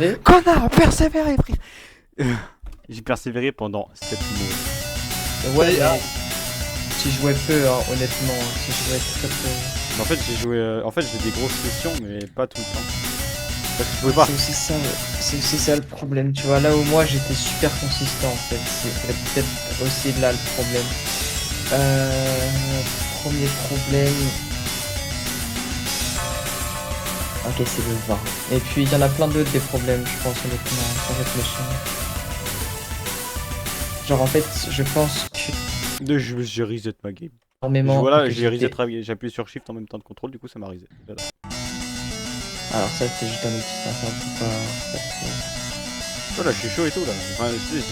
regardé. Connard, persévérez, frère. J'ai persévéré pendant 7 mois. Ouais, mais tu jouais peu, hein, honnêtement. Tu jouais très peu. Mais en fait, j'ai joué. En fait, j'ai des grosses sessions, mais pas tout le temps. Parce que je pouvais pas. C'est aussi ça le problème, tu vois. Là où moi j'étais super consistant en fait. C'est peut-être aussi là le problème. Premier problème. Ok, c'est le vin. Et puis il y en a plein d'autres des problèmes, je pense, honnêtement, sans réfléchir. Genre en fait, je pense que Je reset ma game. énormément. Voilà, que j'ai reset, j'étais- j'ai appuyé sur Shift en même temps de contrôle, du coup ça m'a reset. Voilà. Alors ça c'était juste un outil sympa, faut pas trop. Voilà, je suis chaud et tout là. Enfin, tu sais,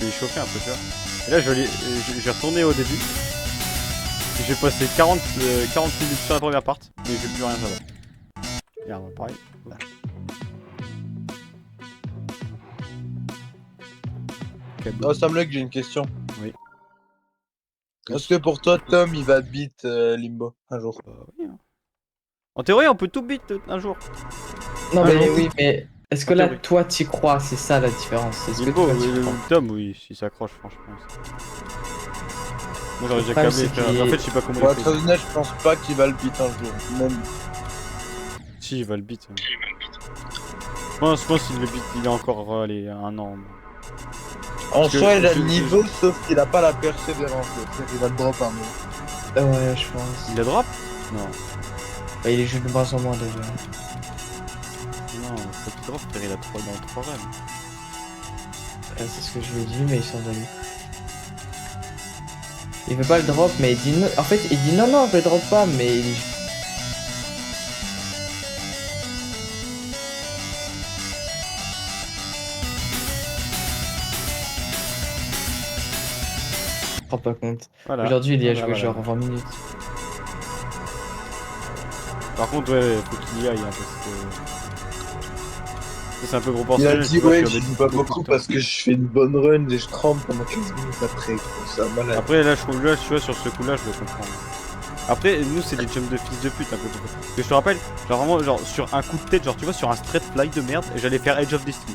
je suis chauffé un peu, tu vois. Et là, j'ai retourné au début. J'ai passé 40 minutes sur la première part, et j'ai plus rien savoir. Regarde, pareil. Voilà. Oh, Samlek, j'ai une question. Oui. Est-ce que pour toi, Tom, il va beat Limbo un jour? Oui, hein. En théorie, on peut tout beat un jour. Non Ah, mais non. oui, mais est-ce que En là théorie. toi t'y crois? C'est ça la différence. Est-ce que Limbo, toi t'y crois? Tom, oui, s'il s'accroche, franchement. Moi, j'aurais déjà problème, câblé. c'est qu'il- En fait, je sais pas comment Pour il être fait. honnête, je pense pas qu'il va le beat un jour. Même. Si, il va le beat. Hein. Je pense qu'il le beat, il a encore allez, un an. En Parce que soi, il a je- le niveau, sauf qu'il a pas la persévérance. C'est-à-dire qu'il va le drop un jour. Ouais, je pense. Il a drop? Non. Bah, il est juste de moins en moins déjà. Non, faut qu'il drop, frère, il a 3 dans 3 runs. C'est ce que je lui ai dit, mais il s'en va lui. Il veut pas le drop, mais il dit non. En fait, il dit non, non, je le drop pas, mais il... Je me rends pas compte. Voilà. Aujourd'hui, il y a Voilà, joué voilà. genre 20 minutes. Par contre, ouais, faut qu'il y aille, hein, parce que. C'est un peu Il a proportionnel. dit, tu vois, ouais, sur je des joue pas beaucoup de beaucoup temps. parce que je fais une bonne run et je trempe pendant 15 minutes après. Ça malade. Après, là, je trouve, là, tu vois, sur ce coup-là, je le comprends. Après, nous, c'est des jumps de fils de pute, un peu. Parce que je te rappelle, genre vraiment, genre sur un coup de tête, genre tu vois, sur un straight fly de merde, j'allais faire Edge of Destiny.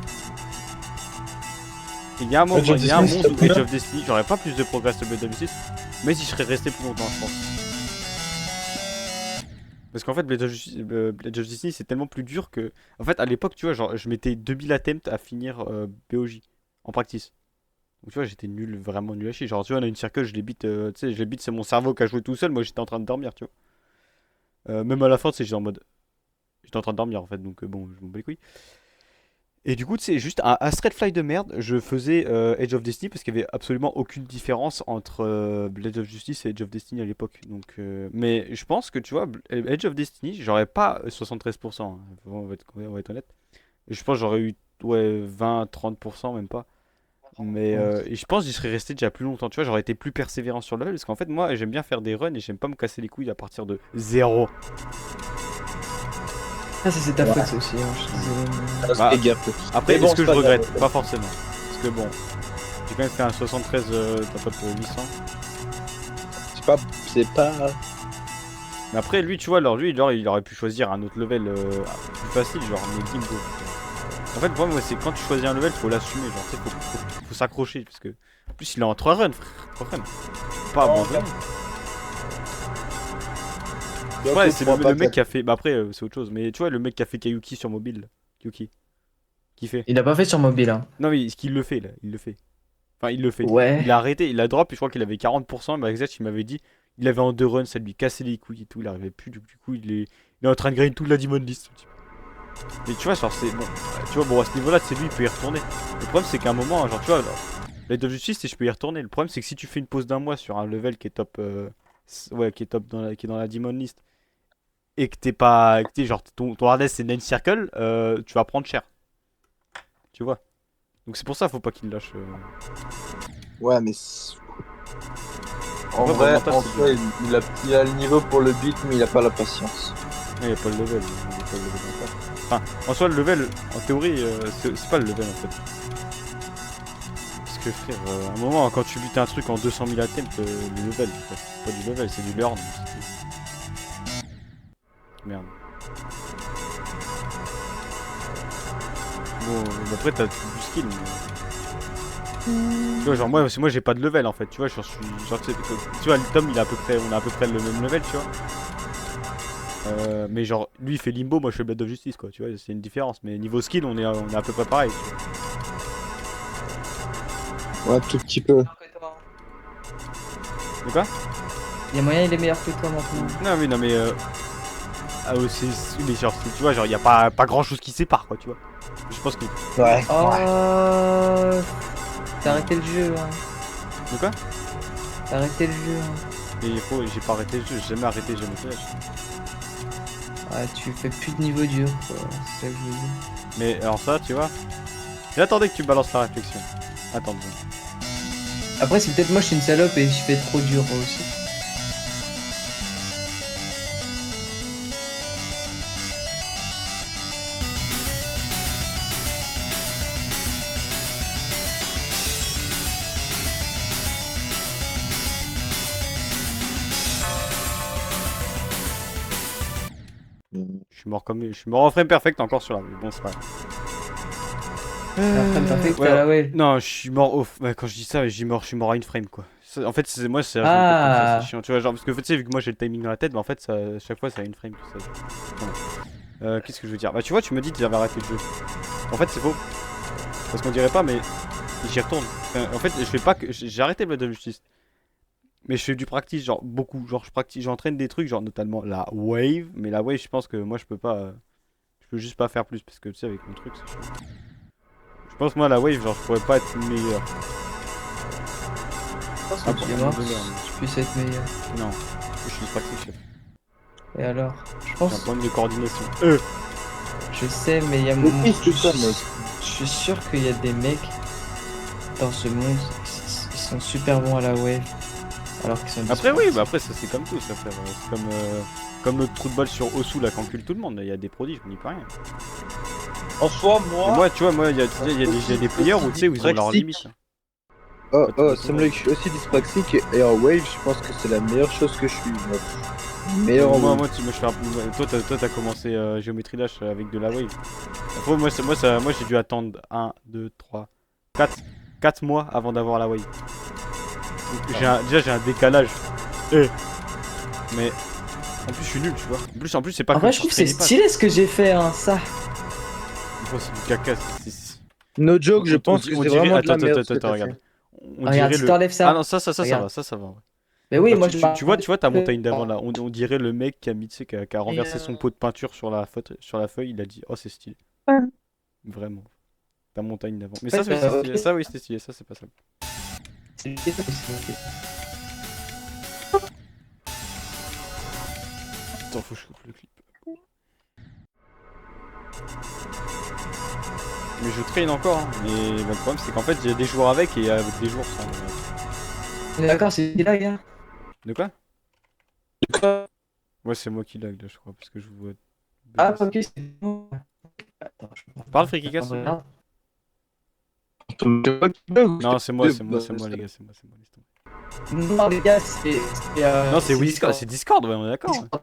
Et il y a un moment, Edge of il y a un Destiny, monde où c'est Edge of Destiny, j'aurais pas plus de progrès sur Blade of Justice, mais si je serais resté plus longtemps, je pense. Parce qu'en fait, Blade of Destiny, c'est tellement plus dur que. En fait, à l'époque, tu vois, genre, je mettais 2000 attempts à finir BOJ en practice. Donc, tu vois, j'étais nul, vraiment nul à chier. Genre, tu vois, on a une circle, je les beat, tu sais, je les beat, c'est mon cerveau qui a joué tout seul, moi j'étais en train de dormir, tu vois. Même à la fin, tu sais, j'étais en mode. J'étais en train de dormir en fait, donc bon, je m'en bats les couilles. Et du coup, tu sais, juste un straight fly de merde, je faisais Edge of Destiny parce qu'il y avait absolument aucune différence entre Blade of Justice et Edge of Destiny à l'époque. Donc, mais je pense que tu vois, Edge of Destiny, j'aurais pas 73%, hein, on va être honnête. Je pense que j'aurais eu ouais, 20-30%, même pas. Mais et je pense que j'y serais resté déjà plus longtemps, tu vois, j'aurais été plus persévérant sur le level parce qu'en fait, moi, j'aime bien faire des runs et j'aime pas me casser les couilles à partir de 0. Ah, ça c'est ta faute aussi, hein, je suis désolé. mais- Bah, Fais gaffe. Après, Mais bon, est-ce que c'est je pas grave. regrette? Pas forcément. Parce que bon, j'ai quand même fait un 73 d'un top 800. C'est pas. Mais après, lui, tu vois, alors lui, il aurait pu choisir un autre level plus facile, genre Medimbo. En fait, le problème, ouais, c'est que quand tu choisis un level, faut l'assumer, genre, tu sais, faut s'accrocher. Parce que, en plus, il est en 3 runs, frère. 3 runs. Faut pas Oh, abandonner. Ouais, c'est le mec qui a fait. Bah après, c'est autre chose. Mais tu vois, le mec qui a fait Kayuki sur mobile. Kayuki. Qui fait? Il a pas fait sur mobile, hein. Non, mais il le fait, là. Il le fait. Enfin, il le fait. Ouais. Il a arrêté, il a drop, et je crois qu'il avait 40%. Mais exact, il m'avait dit, il avait en 2 runs, ça lui cassait les couilles et tout. Il arrivait plus, du coup, il est en train de grind toute la Demon List. Mais tu vois, genre, c'est bon. Tu vois, bon, à ce niveau-là, c'est lui, il peut y retourner. Le problème, c'est qu'à un moment, genre, tu vois, Blade of Justice, je peux y retourner. Le problème, c'est que si tu fais une pause d'un mois sur un level qui est top. Ouais, qui est top qui est dans la Demon List. Et que t'es pas. Que t'es genre, ton hardest c'est Nine Circle, tu vas prendre cher. Tu vois. Donc c'est pour ça, faut pas qu'il lâche. Ouais, mais. En Ouais, vrai, mental, en c'est soi, il a le niveau pour le beat, mais il a pas la patience. Il n'y a pas le level. Il y a pas le level encore. Enfin, en soi, le level, en théorie, c'est pas le level en fait. Parce que frère, à un moment, quand tu butes un truc en 200 000 attempts, le level, c'est pas du level, c'est du learn. Merde. bon, après t'as du skill. Mais... Tu vois, genre moi j'ai pas de level en fait, tu vois, genre, je suis, genre, tu vois, le Tom il est à peu près, on a à peu près le même level, tu vois. Mais genre, lui il fait limbo, moi je fais Blade of Justice quoi, tu vois, c'est une différence. Mais niveau skill, on est à peu près pareil, tu vois. Ouais, un tout petit peu. De quoi? Il y a moyen, il est meilleur que toi maintenant. Non, mais ah, mais genre, tu vois, genre, y a pas grand chose qui sépare quoi, tu vois. Je pense que. Ouais. Oh, t'as arrêté le jeu, hein. De quoi? T'as arrêté le jeu, hein. Et j'ai pas arrêté le jeu, j'ai jamais arrêté, j'ai jamais fait. Ouais, tu fais plus de niveau dur, quoi. C'est ça que je veux dire. Mais alors ça, tu vois. J'attendais que tu balances la réflexion. Attends. Bon. Après, c'est peut-être moi, je suis une salope et je fais trop dur aussi. Je suis mort en frame perfect encore sur la. Mais bon, c'est pas grave. Frame perfect, ouais, t'as la wave. Non, je suis mort au. Ouais, quand je dis ça, je suis mort à une frame quoi. En fait, moi, c'est Ah. c'est chiant. Tu vois, genre, parce que tu sais, vu que moi j'ai le timing dans la tête, bah en fait, ça, chaque fois, c'est à une frame. Qu'est-ce que je veux dire? Bah, tu vois, tu me dis que j'avais arrêté le jeu. En fait, c'est faux. Parce qu'on dirait pas, mais j'y retourne. En fait, je fais pas que. J'ai arrêté Blood of Justice. Mais je fais du practice, genre beaucoup. Genre, j'entraîne des trucs, genre notamment la wave. Mais la wave, je pense que moi, je peux pas. Je peux juste pas faire plus. Parce que tu sais, avec mon truc, c'est chiant. Je pense, moi, la wave, genre, je pourrais pas être meilleur. Je pense Ah, que tu es bon, mort, désolé, tu puisses être meilleur. Non, je suis practice, chef. Et alors? Je J'ai un pense. problème de coordination. Je sais, mais il y a Mais qu'est-ce que ça, mec? Je suis sûr qu'il y a des mecs dans ce monde, ils sont super bons à la wave. Alors qu'ils sont Après, oui, bah après, ça c'est comme tout, ça, frère. C'est comme notre trou de balle sur Osu, là, qu'encule tout le monde. Il y a des prodiges, on n'y peut rien. En soi, Et moi. moi, tu vois, il y a des players où, tu sais, où ils ont leurs limites. Ça me je suis aussi dyspraxique et en wave, je pense que c'est la meilleure chose que je suis. Meilleur en Moi, wave. je fais toi, t'as commencé Géométrie Dash avec de la wave. Après, moi, j'ai dû attendre 1, 2, 3, 4 mois avant d'avoir la wave. Donc, déjà, j'ai un décalage. Mais en plus, je suis nul, tu vois. En plus c'est pas En que vrai, je trouve que c'est stylé ce que j'ai fait, hein, ça. Gros, c'est du caca. No joke, je pense que on c'est dirait- vraiment de la attends, merde. attends, ce que t'as regarde. fait. On Regarde, dirait si le. t'enlèves ça. Ah non, ça Regarde. va, ça va. Ouais. Mais oui, Bah, moi tu vois ta montagne d'avant là. On dirait le mec qui a mis, tu sais, qui a renversé son pot de peinture sur la feuille. Il a dit, oh, c'est stylé. Ouais. Vraiment. Ta montagne d'avant. Mais Ouais, ça, ok. stylé. Ça, oui, c'était stylé. Ça, c'est pas ça. C'est Attends, faut que je coupe le clip. Mais je traîne encore, hein. Mais bah, le problème c'est qu'en fait j'ai des jours avec et avec des jours sans. D'accord, c'est là, gars. De quoi? Ouais, c'est moi qui lag là, je crois, parce que je vous vois. Ah, ok, c'est bon. Attends, Parle, Frikikas, s'il te plaît. Regarde. Non, c'est moi, les gars, c'est moi, laisse tomber. Non, les gars, c'est. Non, c'est Discord, c'est Discord, ouais, on est d'accord. Ouais.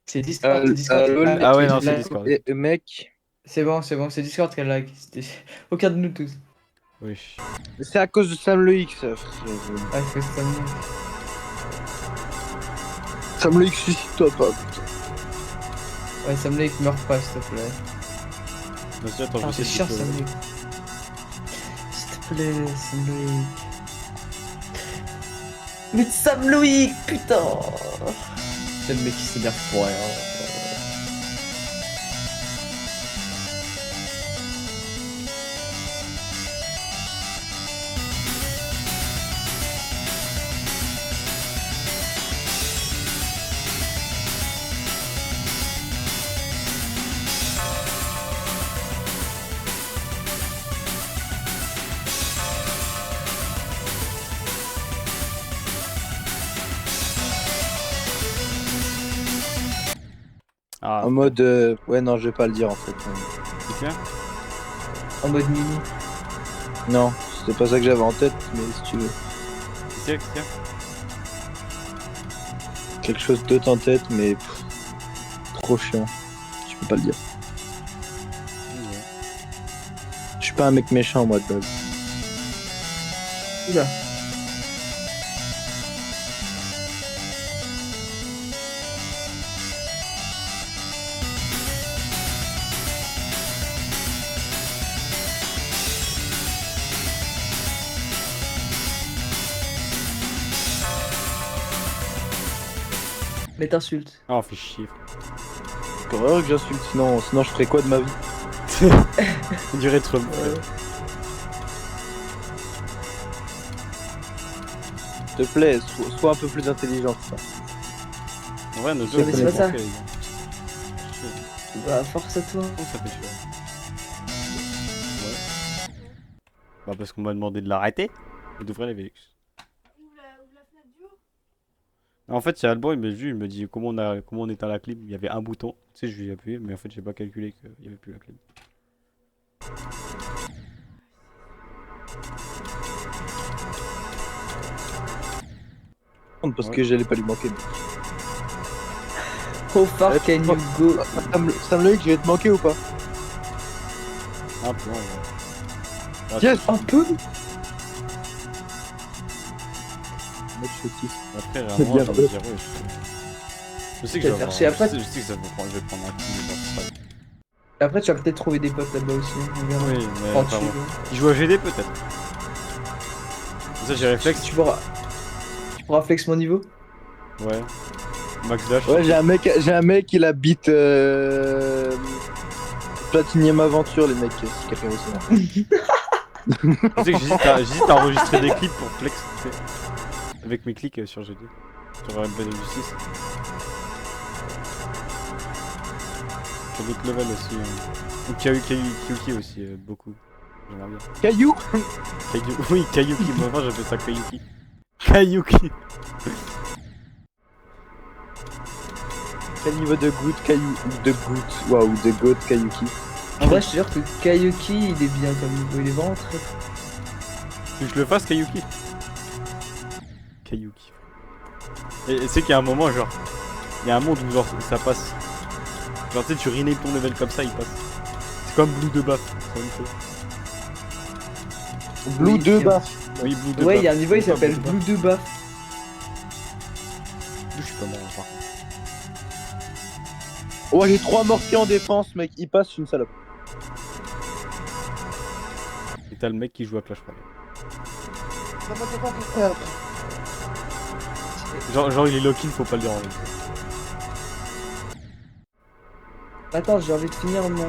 C'est Discord, c'est Discord. LOL. Ah ouais, non, qui c'est lag. Discord. Mec, C'est bon, c'est Discord qui a lag. C'était aucun de nous tous. Oui. c'est à cause de Sam le X, frère. Ouais, c'est ça. Sam le X, suicide-toi pas, putain. Ouais, Sam Lake meurt pas, s'il te plaît. Vas-y, attends, Ah, je c'est vais chiant, essayer de- Sam Lake. S'il te plaît, Sam Lake. Mais Sam Loïc, putain! C'est le mec qui s'énerve pour rien. Ah, En mode. Ouais, non, je vais pas le dire en fait. c'est bien. En mode mini. Non, c'était pas ça que j'avais en tête, mais si tu veux. C'est bien. Quelque chose d'autre en tête, mais. Trop chiant. Tu peux pas le dire. suis pas un mec méchant, moi, de base. Oula. Mais t'insultes. Ah, on fait chier. C'est horreur que j'insulte, sinon je ferais quoi de ma vie? Du rétro. S'il te plaît, sois un peu plus intelligent que ça. En vrai, nos Mais c'est pas ça. les gars. Bah, force à toi. Comment ça fait chier? Ouais. Bah, parce qu'on m'a demandé de l'arrêter. Vous devrez les Vélux. En fait, c'est Alban, il me dit comment on éteint la clim. Il y avait un bouton, tu sais, je lui ai appuyé, mais en fait, j'ai pas calculé qu'il y avait plus la clim. Parce Ouais. que j'allais pas lui manquer. How far Eh, can you go? Sam Loïc, je vais te manquer ou pas? Un peu, ouais. Ah, Yes. Un peu? Mec, je suis autiste. Après, C'est vraiment, bien, j'en ouais. ai zéro. Je sais que Tu je vas vais faire chier après. je sais que ça va prendre, je vais prendre un coup dans ce stade. Après, tu vas peut-être trouver des potes là-bas aussi. On verra. Oui, mais Quand enfin, tu bon. veux. Il joue à GD peut-être. Ça, j'ai réflexe. Tu pourras flex mon niveau? Ouais. Max Dash. Ouais, j'ai un mec, il habite Platinium Aventure, les mecs, si quelqu'un veut savoir. Tu sais que j'hésite à enregistrer des clips pour flex, tu sais. Avec mes clics sur GD. Sur Bad of Justice. Sur d'autres levels aussi. Ou Kayuki aussi, beaucoup. J'aimerais bien. Caillou. Oui, Kayuki, moi j'appelle ça Kayuki. Kayuki. Quel niveau de goutte, Caillou ou de goutte? Waouh, de goutte, Kayuki. En vrai, je te jure que Kayuki, il est bien comme niveau. Il est vraiment très. Tu veux que je le fasse, Kayuki? Kayuki. Et c'est qu'il y a un moment, genre, il y a un monde où genre ça passe. Genre, tu sais, tu rename ton level comme ça, il passe. C'est comme Blue de Baff, c'est la même chose. Blue Oui, 2 c'est- baff. Oui, Blue de Ouais, Baff. il y a un niveau, il Pas s'appelle de Blue 2 Buff. Je suis pas mort, par contre. Oh, j'ai 3 mortiers en défense, mec, il passe, je suis une salope. Et t'as le mec qui joue à Clash Royale. Genre il est lock-in, faut pas le déranger. Attends, j'ai envie de finir mon.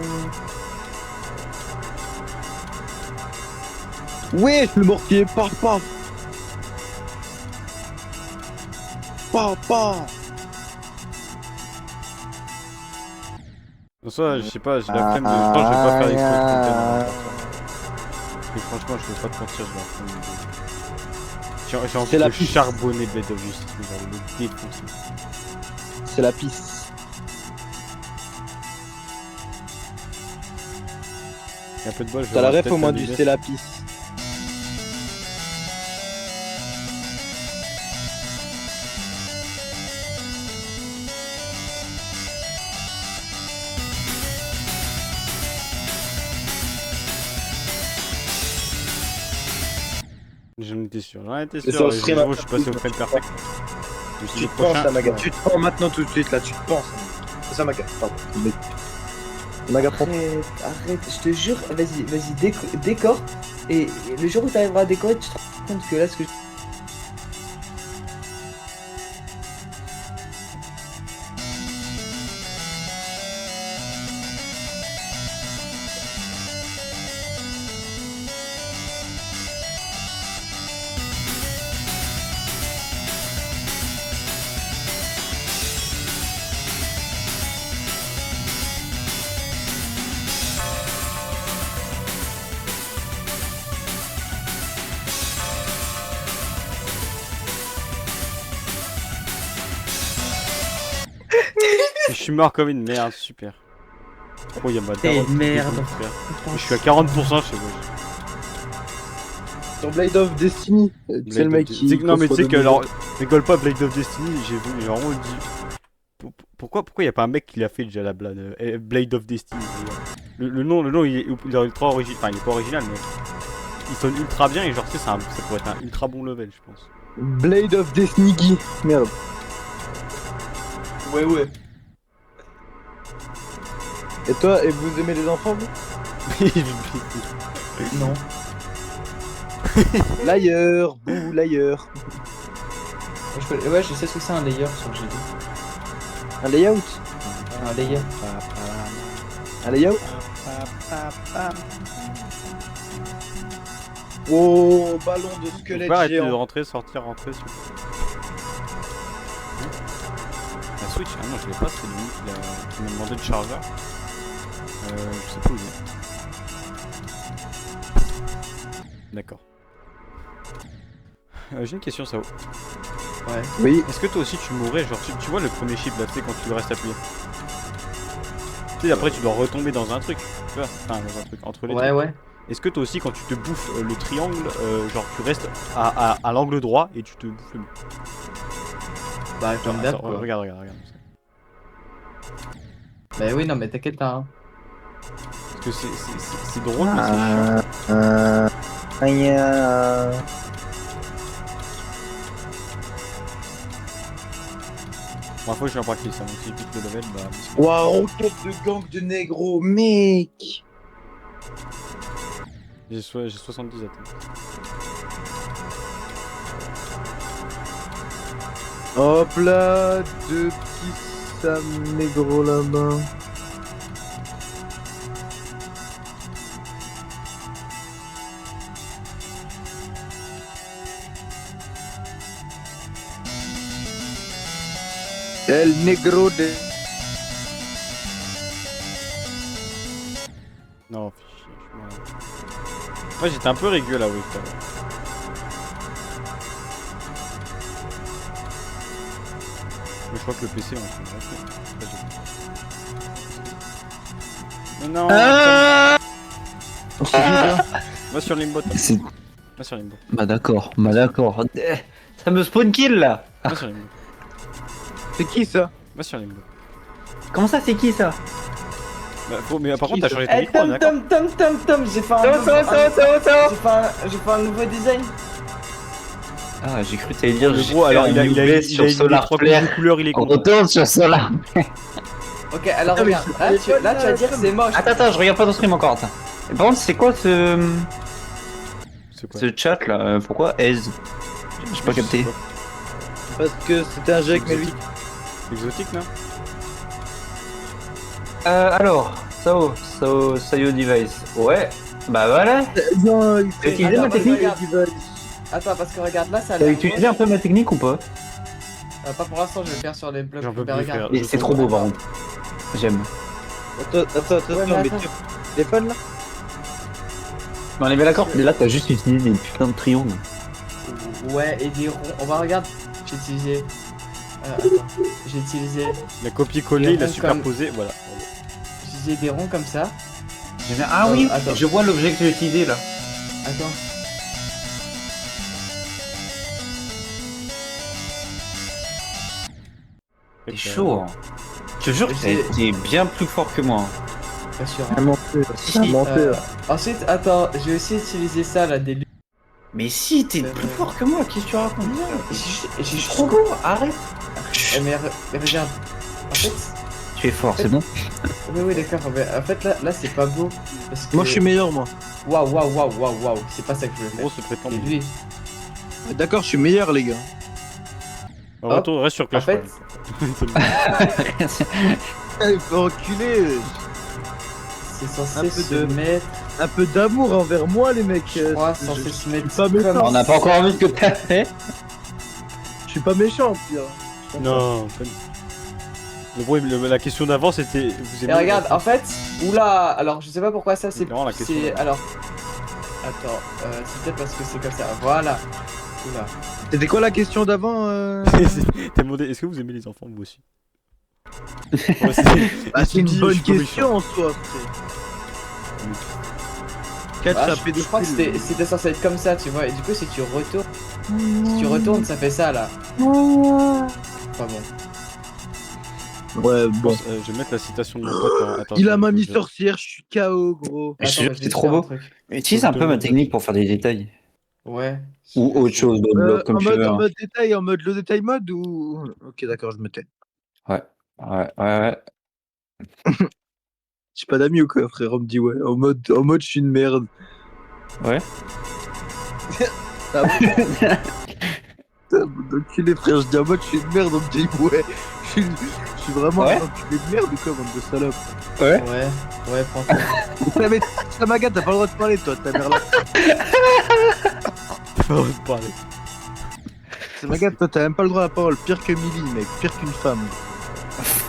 Ouais, le mortier, paf, paf. Paf, paf. En soi, je sais pas, j'ai la flemme de. Je pense que je vais pas faire des trucs tout le temps. Et franchement, je vais pas te mentir, je vais en prendre une idée. J'ai envie C'est la de piste. charbonner Blade of Justice, mais genre de le défoncer. C'est la piste. Et un peu de bol, je vais T'as la avoir ref au peut-être moins un du business. c'est la piste. J'en étais sûr, Et sûr. ça Et serait je ma- suis passé au frame perfect. Je me suis dit, Tu te penses, prochain- Amaga. Tu te penses maintenant tout de suite, là, tu te penses. C'est Amaga, pardon. Amaga, prends. Arrête, je te jure, vas-y, décore. Et le jour où tu arriveras à décorer, tu te rends compte que là, ce que. Je suis mort comme une merde, super. Oh, y'a ma T'es daronne qui merde. dégoûte, frère. Je suis à 40% chez moi. Sur Blade of Destiny, c'est le mec qui. Non, mais tu sais que, redonne alors, rigole pas, Blade of Destiny, j'ai vraiment dit. Pourquoi y a pas un mec qui l'a fait déjà la blague Blade of Destiny. Le nom il est ultra original. Enfin, il est pas original, mais il sonne ultra bien et genre, tu sais, ça pourrait être un ultra bon level, je pense. Blade of Destiny. Merde. Ouais. Et toi, et vous aimez les enfants, vous? Non. L'ailleurs, bouh, l'ailleurs. Ouais, je sais ce que c'est un layer sur le GD. Un layout. Un layer. Un layout. Oh, ballon de Faut squelette pas arrêter de géant. rentrer, sortir, rentrer, s'il vous plaît. La Switch, ah non, je l'ai pas, c'est lui qui m'a demandé le chargeur. Je sais pas où il est. D'accord. J'ai une question, Sao. Ouais. Oui. Est-ce que toi aussi tu mourrais, genre tu vois le premier chip là, tu sais, quand tu restes appuyé? Tu sais, après tu dois retomber dans un truc, tu vois, enfin dans un truc entre les Ouais, trucs. ouais. Est-ce que toi aussi quand tu te bouffes le triangle, genre tu restes à l'angle droit et tu te bouffes le mur? Bah, comme d'hab. Attends, Quoi. regarde. Bah oui, non, mais t'inquiète pas. Hein. Parce que c'est drôle, mais c'est chiant. Bon, la fois je suis en practice, hein, donc si je pique le level, bah... Waouh, roquette de gang de négro, mec. J'ai 70 atteintes. Hop là, deux petits Sam négro là-bas. El negro de... Non, fais chier, je suis malade. Ouais, j'étais un peu régulier là, oui, tout à l'heure. Mais je crois que le PC, on se fait. Mais non, va sur Limbo, toi. C'est- Va sur Limbo. Bah d'accord. Ça me spawn kill là. Va sur Limbo. C'est qui ça? Va sur Limbo. Comment ça, c'est qui ça? Bah, mais par contre, t'as changé ton Eh, micro, on est d'accord? Tom, j'ai fait un J'ai fait un nouveau design. Ah, j'ai cru que t'allais dire. Le j'ai gros, fait alors un il a UV sur les Solar trois Flare. de couleurs, il est On content. retourne sur Solar. Ok, alors Ah, mais regarde. c'est- Là, tu vas dire que c'est moche. Attends, je regarde pas ton stream encore. Attends. Et par contre, c'est quoi C'est quoi? ce chat là pourquoi Aise? J'ai pas capté. Parce que c'était un jeu avec mes lui. Exotique, non? Alors, Sayo Device. Ouais. Bah voilà. Non, il T'as utilisé ma Attends, technique regarde. Attends, parce que regarde, là, ça a T'as l'air utilisé moche. un peu ma technique ou pas? Pas pour l'instant, je vais le faire sur les blocs. J'en peux Mais plus, regarde. frère. Et c'est trop beau par contre. J'aime. Attends, Ouais, mais mais attends. tu téléphone là? On avait l'accord, mais là t'as juste utilisé des putains de triangles. Ouais, et des ronds. On va regarder. J'ai utilisé. Attends. J'ai utilisé. Il a copié-collé, il a ronds superposé, voilà. J'ai utilisé des ronds comme ça. Ah oui, attends. je vois l'objet que tu as utilisé là. Attends. C'est chaud. Hein. Je te jure que t'as J'ai- été bien plus fort que moi. Pas sûr. Un menteur, Si, un si. menteur. Ensuite, attends. J'ai aussi utilisé ça là, des lunes. Mais si, t'es plus fort que moi, qu'est-ce que tu racontes? J'ai Trop beau, arrête. Mais regarde. En fait. Tu es fort, c'est bon? Oui, d'accord. Mais en fait, là c'est pas beau. Parce que... Moi je suis meilleur moi. Waouh. C'est pas ça que je voulais Gros faire. se prétend. C'est lui. D'accord, je suis meilleur les gars. Retour, reste sur Clash En fait- Royale. Il faut enculer. C'est censé Un peu se de- mettre. Un peu d'amour envers moi les mecs. Je crois, censé se mettre. pas méchant. comme On n'a pas encore vu ce que t'as fait. Je suis pas méchant pire. Non, pas du tout. Le bruit, la question d'avant c'était. Vous Et regarde, en fait, oula, alors je sais pas pourquoi ça c'est. C'est vraiment la question c'est- d'avant. Alors. Attends, c'est peut-être parce que c'est comme ça. Voilà. Oula. C'était quoi la question d'avant T'as demandé, est-ce que vous aimez les enfants, vous aussi? Bah, c'est une Je bonne suis pas méchant. question en soi. Catch Ah, la je crois que c'était censé être comme ça, tu vois. Et du coup, si tu retournes, ça fait ça là. Pas bon. Ouais, bon. Je vais mettre la citation de mon pote en... Attends, Il a je- ma je- sorcière, je suis KO, gros. Je te Attends, jure mais que je vais c'est te trop faire un beau. truc. Utilise un peu ma technique pour faire des détails. Ouais. Ou autre chose, d'autres blocs, comme En tu veux. en Hein. mode détail, en mode low détail mode ou. Ok, d'accord, je me tais. Ouais. Ouais. J'ai pas d'amis ou quoi, frère? On me dit ouais. En mode, je suis une merde. Ouais. Ah bon? Putain, mon enculé, frère. Je dis en mode, je suis une merde. On me dit ouais. Je suis vraiment Ouais. un enculé de merde ou quoi, bande de salopes? Ouais. Ouais, franchement. Mais Samaga, t'as pas le droit de parler, toi, ta mère là. T'as pas le droit de parler. Samaga, toi, t'as même pas le droit à la parole. Pire que Milly, mec. Pire qu'une femme.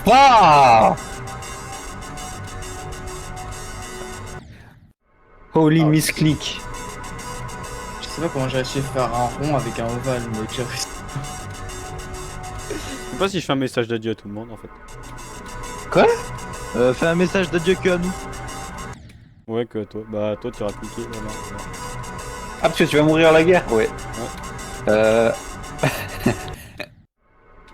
Ah Holy Ah, misclick. Je sais pas comment j'ai réussi à faire un rond avec un ovale, mais j'ai réussi. Je sais pas si je fais un message d'adieu à tout le monde en fait. Fais un message d'adieu que à nous. Ouais, que toi. Bah, toi, tu auras cliqué. Voilà. Ah, parce que tu vas mourir à la guerre. Ouais.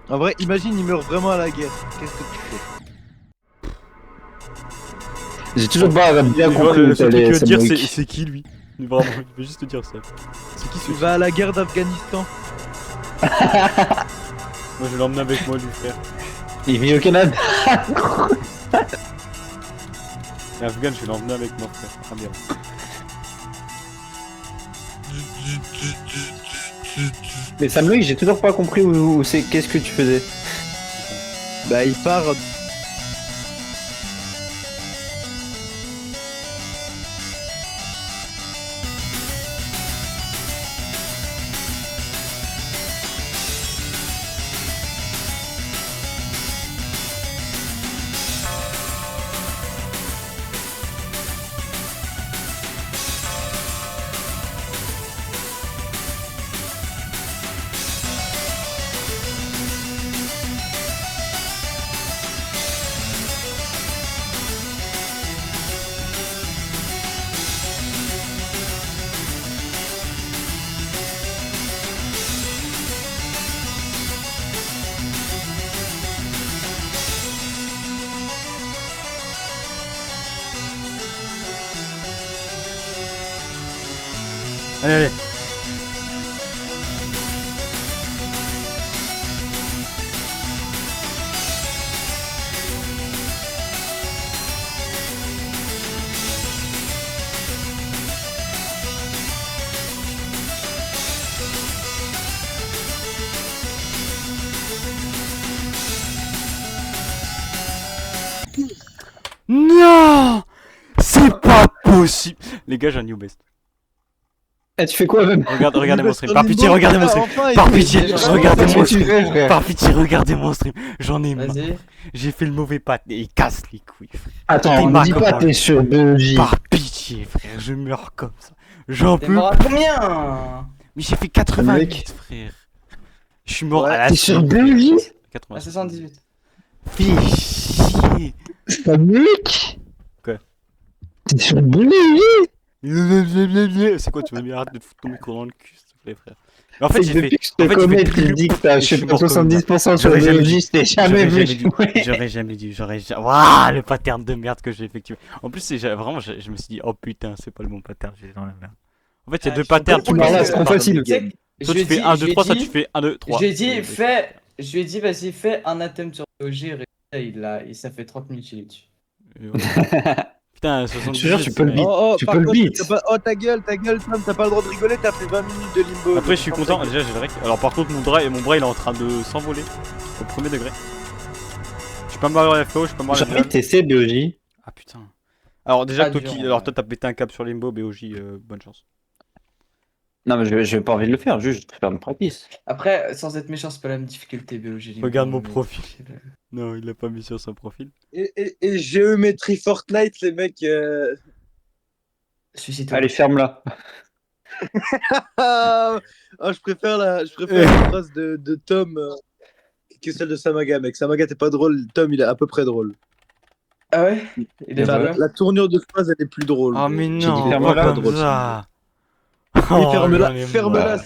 En vrai, imagine, il meurt vraiment à la guerre. Qu'est-ce que tu fais? J'ai toujours pas bien Tu vois, compris où le seul truc t'allais, qu'il veut dire, Samoïc. c'est qui lui. Vraiment, il veut juste te dire ça. C'est qui ce Il va à la guerre d'Afghanistan. Moi, je vais l'emmener avec moi, lui, frère. Il vit au Canada. Et Afghan, je vais l'emmener avec moi, frère. Ah, bien. Mais Samoïc, j'ai toujours pas compris où c'est. Qu'est-ce que tu faisais. Bah, il part. Allez. Non, c'est pas possible. Les gars, j'ai un new best. Eh, tu fais quoi même? Regardez mon stream. Par pitié, regardez mon stream. Par pitié, regardez mon stream. Par pitié, regardez mon stream. J'en ai marre. Vas-y. J'ai fait le mauvais pas et il casse les couilles. Attends, T'es on me dit marre pas, comment t'es sur BEJ. Par pitié, frère, je meurs comme ça. J'en T'es peux mort à plus. combien? Mais j'ai fait 88, frère. Je suis mort Ouais, à la T'es sur suite. BEJ? À 80. 78. Fais chier. Samoïc? Quoi? T'es sur BEJ? C'est quoi, tu veux bien arrêter de foutre ton micro dans le cul, s'il te plaît, frère. Mais en fait, j'ai fait. Depuis que je En te fait, connais, j'ai tu fait me dis que t'as, je je sais suis pas, mort comme ça. 70% sur J'aurais jamais BEJ, dit. je t'ai jamais vu jouer. J'aurais jamais dû. Waouh, le pattern de merde que j'ai effectué. En plus, vraiment, je me suis dit, oh putain, c'est pas le bon pattern, j'ai dans la merde. En fait, il y a deux patterns. Tu m'en là, c'est trop facile. Tu sais que Toi, je tu lui ai fais dit- 1, je 2, lui ai 3, ça, dit- tu fais 1, 2, 3. Je lui ai dit, vas-y, fais un attempt sur OG, et ça fait 30 minutes qu'il est dessus. Putain, Je te 70. jure, tu peux le beat. Tu par peux le contre, beat. Oh, ta gueule, Tom, t'as pas le droit de rigoler, t'as fait 20 minutes de limbo. Après, je suis content. Déjà, j'ai le rec. Alors, par contre, mon bras, il est en train de s'envoler au premier degré. Je suis pas mort à la FO, je suis pas mort à J'ai la envie de tester BEJ. Ah putain. Alors, déjà, Pas toi, dur, alors ouais. toi, t'as pété un câble sur Limbo, BOJ, bonne chance. Non, mais j'ai pas envie de le faire, juste je préfère me practice. Après, sans être méchant, c'est pas la même difficulté BOG. Regarde mon profil. Non, il l'a pas mis sur son profil. Et géométrie Fortnite, les mecs. Suicide-toi. Allez, ferme-la. Ah, je préfère la phrase de Tom que celle de Samaga, mec. Samaga, t'es pas drôle. Tom, il est à peu près drôle. Ah ouais? Il est La, pas la tournure de phrase, elle est plus drôle. Oh, mais J'ai dit non, ferme-la. pas drôle, comme ça. Oui, Oh, ferme-la, j'en ai ferme-la, marre.